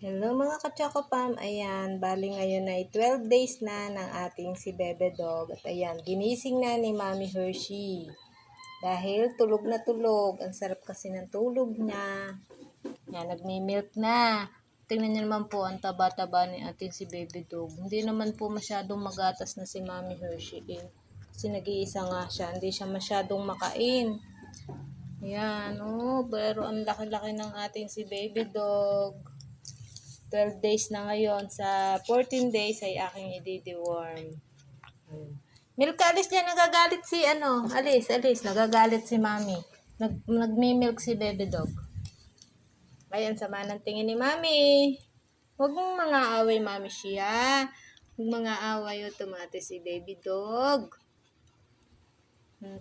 Hello mga ka-Chocopam, ayan, bali ngayon ay 12 days na ng ating si Bebe Dog. At ayan, ginising na ni Mami Hershey. Dahil tulog na tulog, ang sarap kasi ng tulog niya. Yan, nagmi-milk na. Tingnan niyo naman po, ang taba-taba ni ating si Bebe Dog. Hindi naman po masyadong magatas na si Mami Hershey eh. Kasi nag-iisa nga siya, hindi siya masyadong makain. Ayan, oh, pero ang laki-laki ng ating si Baby Dog. 12 days na ngayon. Sa 14 days ay aking i-deworm. Milk, alis dyan. Nagagalit si Alis. Nagagalit si Mami. Nagmi-milk si Baby Dog. Ayan, sama ng tingin ni Mami. Huwag mong mga away, Mami siya. Huwag mga away o tumati si Baby Dog.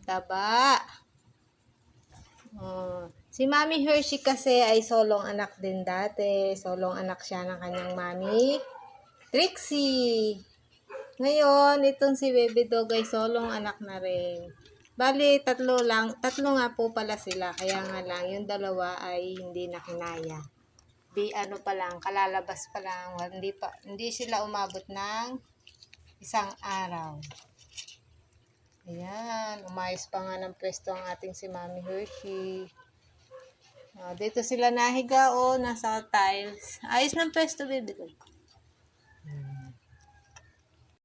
Taba. Oh. Si Mami Hershey kasi ay solong anak din dati. Solong anak siya ng kanyang mami, Trixie. Ngayon, itong si Baby Dog ay solong anak na rin. Bali, tatlo nga po pala sila. Kaya nga lang, yung dalawa ay hindi na kinaya. Ano pa lang, kalalabas pa lang. Hindi sila umabot ng isang araw. Ayan, umayos pa nga ng pwesto ang ating si Mami Hershey. Dito sila nahiga, nasa tiles. Ayos ng pwesto, Baby Dog.